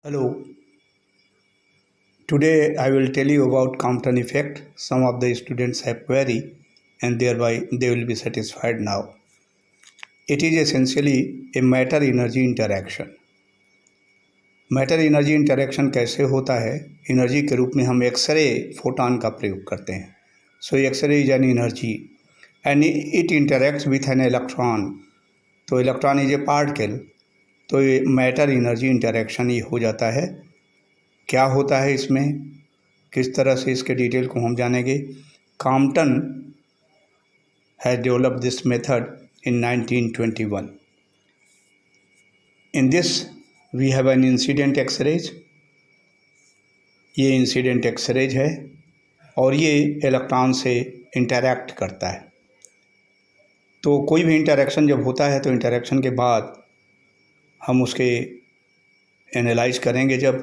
Hello, today I will tell you about Compton effect. Some of the students have query and thereby they will be satisfied now. It is essentially a matter energy interaction. Matter energy interaction कैसे होता है? Energy के रूप में हम x ray photon का प्रयोग करते हैं. So X ray is an energy and it interacts with an electron. तो इलेक्ट्रॉन इज ए पार्टिकल. तो ये मैटर एनर्जी इंटरेक्शन ये हो जाता है. क्या होता है इसमें, किस तरह से इसके डिटेल को हम जानेंगे. Compton has developed this method in 1921. In this we have an incident x-rays. ये इंसिडेंट एक्सरेज है और ये इलेक्ट्रॉन से इंटरैक्ट करता है. तो कोई भी इंटरेक्शन जब होता है तो इंटरेक्शन के बाद हम उसके एनालाइज करेंगे जब,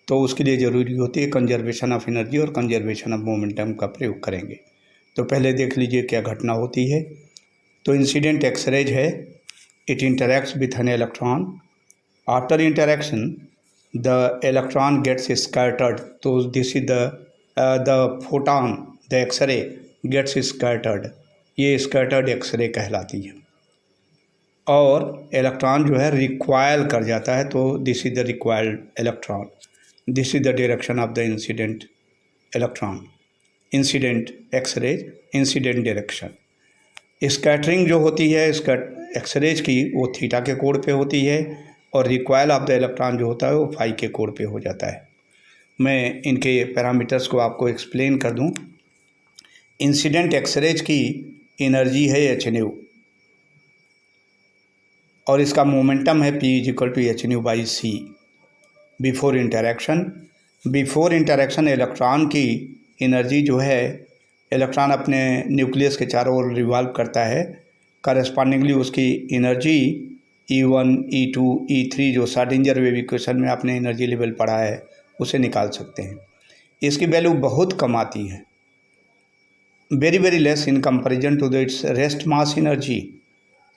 तो उसके लिए ज़रूरी होती है कंजर्वेशन ऑफ एनर्जी और कंजर्वेशन ऑफ मोमेंटम का प्रयोग करेंगे. तो पहले देख लीजिए क्या घटना होती है. तो इंसिडेंट एक्सरेज है. It interacts with an electron. After interaction the electron gets scattered. तो this is the photon, the X ray gets scattered. ये स्कैटर्ड एक्सरे कहलाती है. और इलेक्ट्रॉन जो है रिक्वायल कर जाता है. तो this is the required electron. This is the direction of the incident electron. Incident X-rays, incident direction. Scattering जो होती है एक्सरेज की वो थीटा के कोण पे होती है और रिक्वायल ऑफ द इलेक्ट्रॉन जो होता है वो फाई के कोण पे हो जाता है. मैं इनके पैरामीटर्स को आपको एक्सप्लेन कर दूं. इंसिडेंट एक्सरेज की एनर्जी है h/nu और इसका मोमेंटम है p = h/c. Before interaction electron की एनर्जी जो है, इलेक्ट्रॉन अपने न्यूक्लियस के चारों ओर रिवॉल्व करता है. करस्पॉन्डिंगली उसकी एनर्जी E1, E2, E3 जो श्रोडिंगर वेव इक्वेशन में आपने एनर्जी लेवल पढ़ा है उसे निकाल सकते हैं. इसकी वैल्यू बहुत कम आती है, very very less in comparison to the its rest mass energy.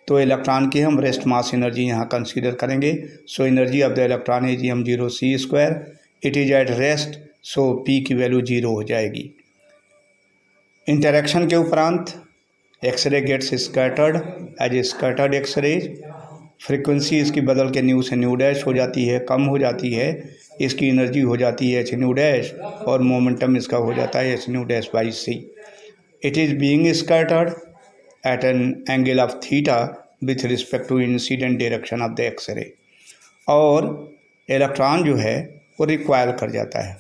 तो इलेक्ट्रॉन की हम रेस्ट मास एनर्जी यहाँ कंसीडर करेंगे. So energy of the electron is m0c². It is at rest, so p की वैल्यू 0 हो जाएगी. इंटरेक्शन के उपरांत X-ray gets scattered as a scattered X-rays. Frequency इसकी बदल के न्यू से न्यू डैश हो जाती है, कम हो जाती है. इसकी एनर्जी हो जाती है h/nu' और मोमेंटम इसका हो जाता है h/c. It is being scattered at an angle of theta with respect to incident direction of the X-ray. और इलेक्ट्रॉन जो है वो रिक्वायल कर जाता है.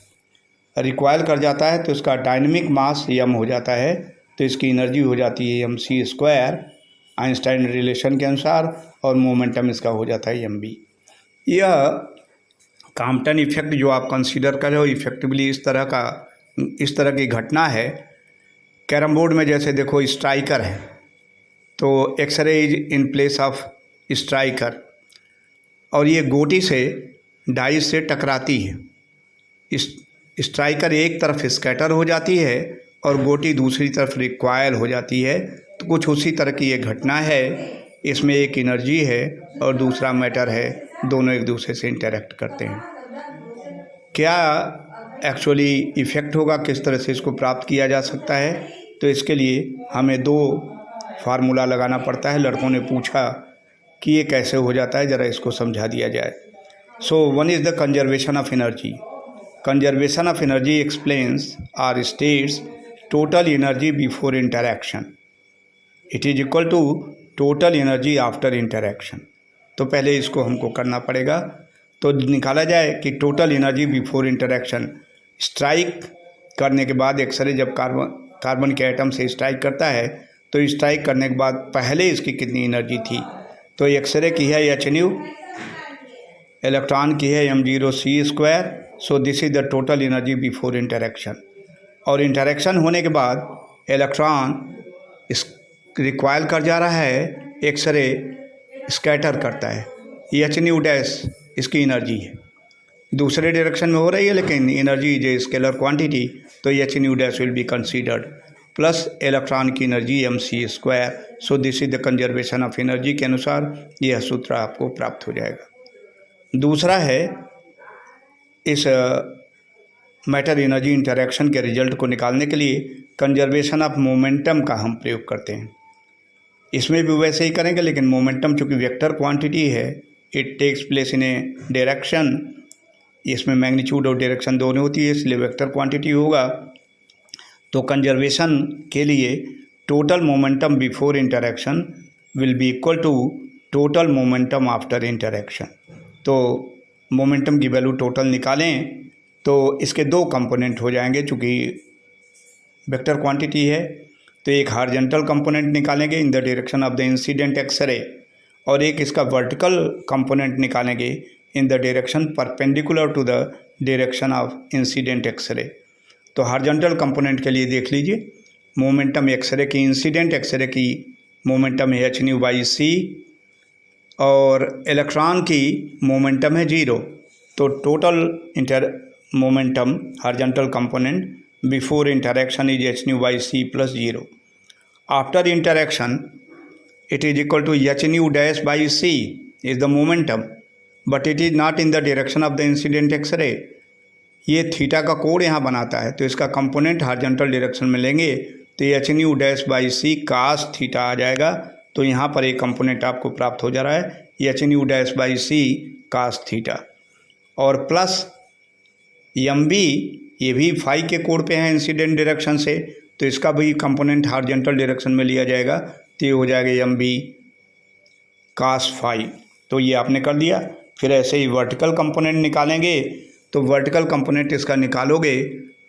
रिक्वायल कर जाता है तो इसका डायनेमिक मास m हो जाता है. तो इसकी एनर्जी हो जाती है mc² आइंस्टाइन रिलेशन के अनुसार और मोमेंटम इसका हो जाता है mv. यह कॉम्पटन इफेक्ट जो आप कंसीडर कर रहे हो इफेक्टिवली इस तरह की घटना है. कैरम बोर्ड में जैसे देखो स्ट्राइकर है, तो X-ray is in place of striker और ये गोटी से डाई से टकराती है. स्ट्राइकर एक तरफ स्कैटर हो जाती है और गोटी दूसरी तरफ रिक्वायल हो जाती है. तो कुछ उसी तरह की ये घटना है. इसमें एक एनर्जी है और दूसरा मैटर है, दोनों एक दूसरे से इंटरेक्ट करते हैं. क्या एक्चुअली इफ़ेक्ट होगा, किस तरह से इसको प्राप्त किया जा सकता है, तो इसके लिए हमें 2 फार्मूला लगाना पड़ता है. लड़कों ने पूछा कि ये कैसे हो जाता है, ज़रा इसको समझा दिया जाए. So one is the conservation of energy. Conservation of energy explains or states total energy before interaction. It is equal to total energy after interaction. तो पहले इसको हमको करना पड़ेगा. तो निकाला जाए कि total energy before interaction, strike करने के बाद एक्सरे जब कार्बन के एटम से स्ट्राइक करता है तो स्ट्राइक करने के बाद पहले इसकी कितनी एनर्जी थी. तो एक्सरे की है h/nu, इलेक्ट्रॉन की है m0c². So this is the total energy before interaction. और इंटरेक्शन होने के बाद इलेक्ट्रॉन रिक्वायल कर जा रहा है, एक्सरे स्कैटर करता है. h/nu' इसकी एनर्जी है, दूसरे डायरेक्शन में हो रही है लेकिन energy is a scalar quantity. तो h/nu' will be considered plus electron की energy mc². So this is the conservation of energy के अनुसार यह सूत्र आपको प्राप्त हो जाएगा. दूसरा है इस मैटर एनर्जी इंटरेक्शन के रिजल्ट को निकालने के लिए कंजर्वेशन ऑफ मोमेंटम का हम प्रयोग करते हैं। इसमें भी वैसे ही करेंगे, लेकिन मोमेंटम चूँकि वेक्टर क्वांटिटी है, it takes place in a direction, इसमें मैग्नीट्यूड और डायरेक्शन दोनों होती है, इसलिए वेक्टर क्वांटिटी होगा। तो कंजर्वेशन के लिए total momentum before interaction will be equal to total momentum after interaction. तो मोमेंटम की वैल्यू टोटल निकालें तो इसके दो कंपोनेंट हो जाएंगे, चूँकि वेक्टर क्वांटिटी है। तो एक हॉरिजॉन्टल कंपोनेंट निकालेंगे in the direction of the incident X-ray, और एक इसका वर्टिकल कंपोनेंट निकालेंगे in the direction perpendicular to the direction of incident X-ray. तो हॉरिजॉन्टल कंपोनेंट के लिए देख लीजिए, मोमेंटम एक्सरे की, इंसिडेंट एक्सरे की मोमेंटम है h/c और इलेक्ट्रॉन की मोमेंटम है 0। तो total momentum horizontal component before interaction is h/c + 0। After interaction it is equal to h/c is the momentum, but it is not in the direction of the incident X-ray। ये theta का code यहाँ बनाता है, तो इसका component horizontal direction में लेंगे तो h/c cos थीटा आ जाएगा। तो यहाँ पर एक कंपोनेंट आपको प्राप्त हो जा रहा है h/c cos थीटा, और प्लस mb, ये भी फाई के कोड पे है इंसिडेंट डायरेक्शन से, तो इसका भी कंपोनेंट हॉरिजॉन्टल डायरेक्शन में लिया जाएगा, तो ये हो जाएगा mb cos फाई। तो ये आपने कर दिया। फिर ऐसे ही वर्टिकल कंपोनेंट निकालेंगे, तो वर्टिकल कंपोनेंट इसका निकालोगे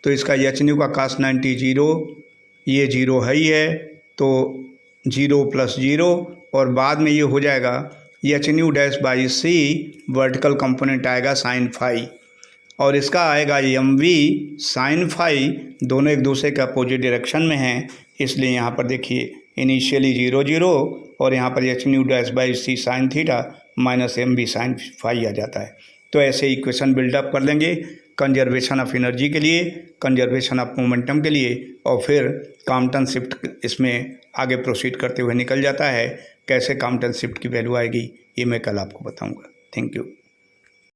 तो इसका h/nu का cos 90 0, ये 0 है ही है, तो 0 + 0, और बाद में ये हो जाएगा h/c वर्टिकल कंपोनेंट आएगा sin फाई, और इसका आएगा mv sin फाई। दोनों एक दूसरे के अपोजिट डायरेक्शन में हैं, इसलिए यहाँ पर देखिए इनिशियली 0 0 और यहाँ पर h/c sin theta minus mv sin phi आ जाता है। तो ऐसे इक्वेशन बिल्डअप कर लेंगे कंजर्वेशन ऑफ एनर्जी के लिए, कंजर्वेशन ऑफ मोमेंटम के लिए, और फिर कॉम्पटन शिफ्ट इसमें आगे प्रोसीड करते हुए निकल जाता है। कैसे कॉम्पटन शिफ्ट की वैल्यू आएगी ये मैं कल आपको बताऊँगा। Thank you.